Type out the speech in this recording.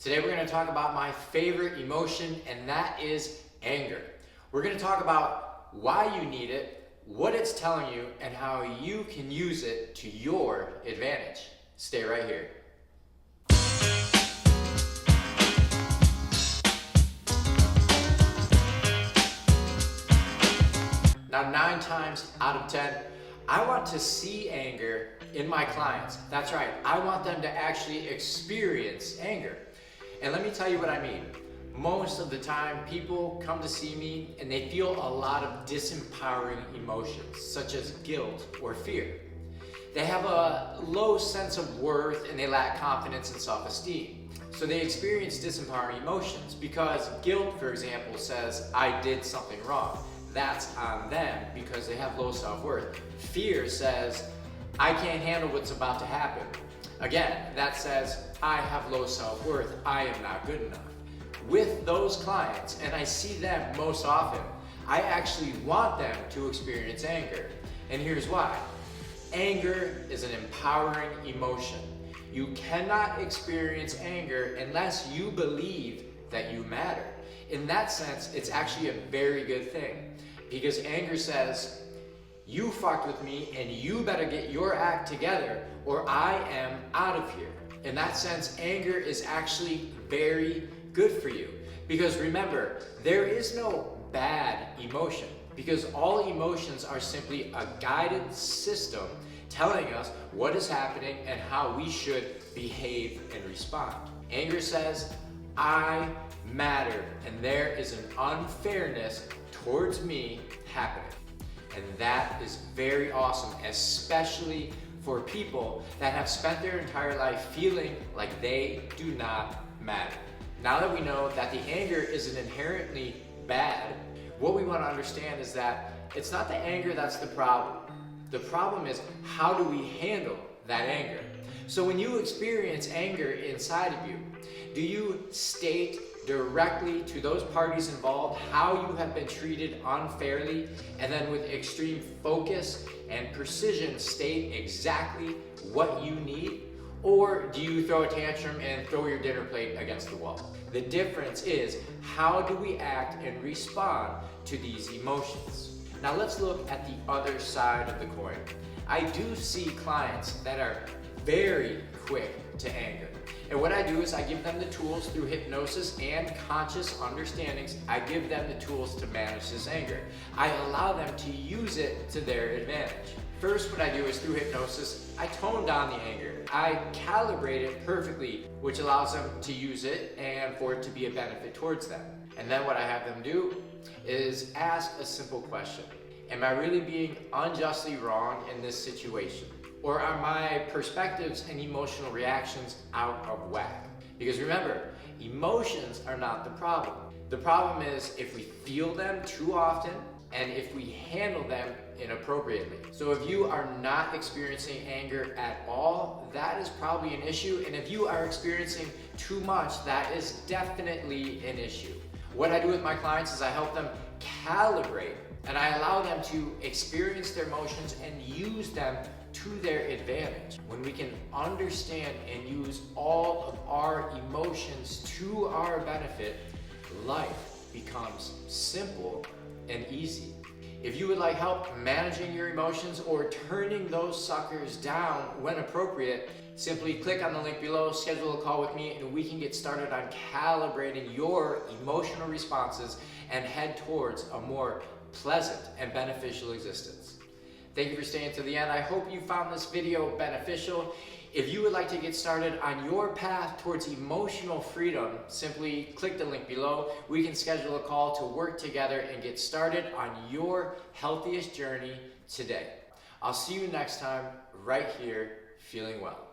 Today we're going to talk about my favorite emotion, and that is anger. We're going to talk about why you need it, what it's telling you, and how you can use it to your advantage. Stay right here. Now, 9 times out of 10, I want to see anger in my clients. That's right, I want them to actually experience anger. And let me tell you what I mean. Most of the time, people come to see me and they feel a lot of disempowering emotions, such as guilt or fear. They have a low sense of worth and they lack confidence and self-esteem. So they experience disempowering emotions because guilt, for example, says, I did something wrong. That's on them because they have low self-worth. Fear says, I can't handle what's about to happen. Again, that says, I have low self-worth. I am not good enough. With those clients, and I see them most often, I actually want them to experience anger. And here's why. Anger is an empowering emotion. You cannot experience anger unless you believe that you matter. In that sense, it's actually a very good thing because anger says, you fucked with me and you better get your act together or I am out of here. In that sense, anger is actually very good for you because remember, there is no bad emotion because all emotions are simply a guided system telling us what is happening and how we should behave and respond. Anger says, I matter and there is an unfairness towards me happening. And that is very awesome, especially for people that have spent their entire life feeling like they do not matter. Now that we know that the anger isn't inherently bad, what we want to understand is that it's not the anger that's the problem. The problem is, how do we handle that anger? So when you experience anger inside of you, do you state directly to those parties involved how you have been treated unfairly and then with extreme focus and precision state exactly what you need? Or do you throw a tantrum and throw your dinner plate against the wall? The difference is, how do we act and respond to these emotions? Now let's look at the other side of the coin. I do see clients that are very quick to anger. And what I do is I give them the tools through hypnosis and conscious understandings. I give them the tools to manage this anger. I allow them to use it to their advantage. First, what I do is through hypnosis, I tone down the anger. I calibrate it perfectly, which allows them to use it and for it to be a benefit towards them. And then what I have them do is ask a simple question. Am I really being unjustly wrong in this situation? Or are my perspectives and emotional reactions out of whack? Because remember, emotions are not the problem. The problem is if we feel them too often and if we handle them inappropriately. So if you are not experiencing anger at all, that is probably an issue. And if you are experiencing too much, that is definitely an issue. What I do with my clients is I help them calibrate and I allow them to experience their emotions and use them to their advantage. When we can understand and use all of our emotions to our benefit, life becomes simple and easy. If you would like help managing your emotions or turning those suckers down when appropriate, simply click on the link below, schedule a call with me, and we can get started on calibrating your emotional responses and head towards a more pleasant and beneficial existence. Thank you for staying to the end. I hope you found this video beneficial. If you would like to get started on your path towards emotional freedom, simply click the link below. We can schedule a call to work together and get started on your healthiest journey today. I'll see you next time right here, feeling well.